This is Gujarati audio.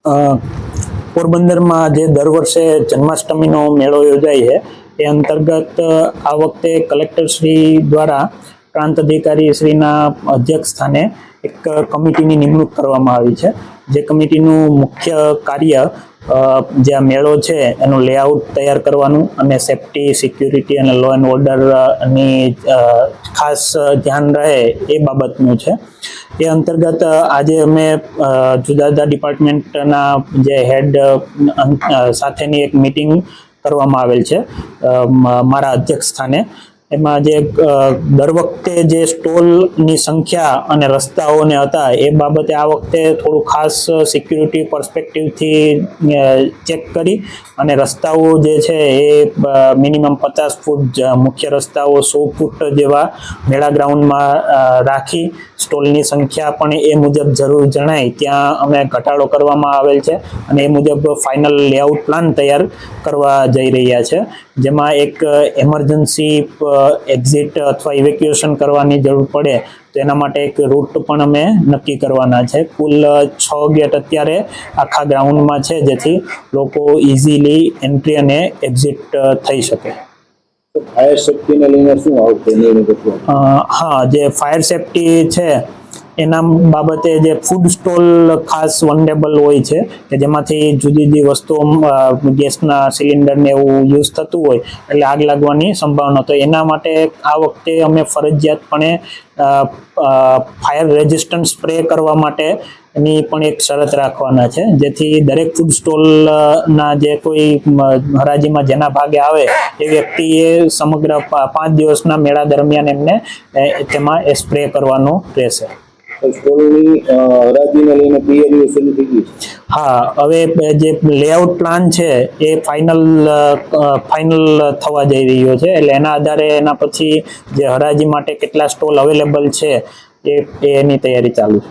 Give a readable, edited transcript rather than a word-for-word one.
પોરબંદરમાં જે દર વર્ષે જન્માષ્ટમીનો મેળો યોજાય છે એ અંતર્ગત આ વખતે કલેક્ટર શ્રી દ્વારા પ્રાંત અધિકારી શ્રીના અધ્યક્ષ સ્થાને એક કમિટીની નિમણૂક કરવામાં આવી છે. જે કમિટીનું મુખ્ય કાર્ય જે આ મેળો છે એનું લેઆઉટ તૈયાર કરવાનું અને સેફટી, સિક્યુરિટી અને લો એન્ડ ઓર્ડરની ખાસ ધ્યાન રહે એ બાબતનું છે. એ અંતર્ગત આજે અમે જુદા જુદા ડિપાર્ટમેન્ટના જે હેડ સાથેની એક મીટિંગ કરવામાં આવેલ છે મારા અધ્યક્ષ સ્થાને. એમાં જે દર વખતે જે સ્ટોલની સંખ્યા અને રસ્તાઓને હતા એ બાબતે આ વખતે થોડું ખાસ સિક્યુરિટી પર્સપેક્ટિવથી ચેક કરી અને રસ્તાઓ જે છે એ મિનિમમ 50 ફૂટ, મુખ્ય રસ્તાઓ 100 ફૂટ જેવા મેળા ગ્રાઉન્ડમાં રાખી સ્ટોલની સંખ્યા પણ એ મુજબ જરૂર જણાય ત્યાં અમે ઘટાડો કરવામાં આવેલ છે અને એ મુજબ ફાઇનલ લેઆઉટ પ્લાન તૈયાર કરવા જઈ રહ્યા છે. જેમાં એક એમરજન્સી એક્ઝિટ અથવા ઇવેક્યુએશન કરવાની જરૂર પડે તો એના માટે એક રૂટ પણ અમે નક્કી કરવાના છે. કુલ 6 ગેટ અત્યારે આખા ગ્રાઉન્ડમાં છે જેથી લોકો ઇઝીલી એન્ટ્રી અને એક્ઝિટ થઈ શકે. ફાયર સેફ્ટીને લઈને શું આવશે? હા, જે ફાયર સેફ્ટી છે એના બાબતે જે ફૂડ સ્ટોલ ખાસ વનરેબલ હોય છે કે જેમાંથી જુદી જુદી વસ્તુઓ ગેસના સિલિન્ડરને એવું યુઝ થતું હોય એટલે આગ લાગવાની સંભાવના. તો એના માટે આ વખતે અમે ફરજિયાતપણે ફાયર રેઝિસ્ટન્ટ સ્પ્રે કરવા માટે એની પણ એક શરત રાખવાના છે જેથી દરેક ફૂડ સ્ટોલના જે કોઈ હરાજીમાં જેના ભાગે આવે એ વ્યક્તિએ સમગ્ર 5 દિવસના મેળા દરમિયાન એમને તેમાં એ સ્પ્રે કરવાનો રહેશે. સ્ટોલની હરાજીને લઈને તૈયારીઓ શરૂ થઈ ગઈ? હા, હવે જે લેઆઉટ પ્લાન છે એ ફાઇનલ થવા જઈ રહ્યો છે એટલે એના આધારે એના પછી જે હરાજી માટે કેટલા સ્ટોલ અવેલેબલ છે એની તૈયારી ચાલુ છે.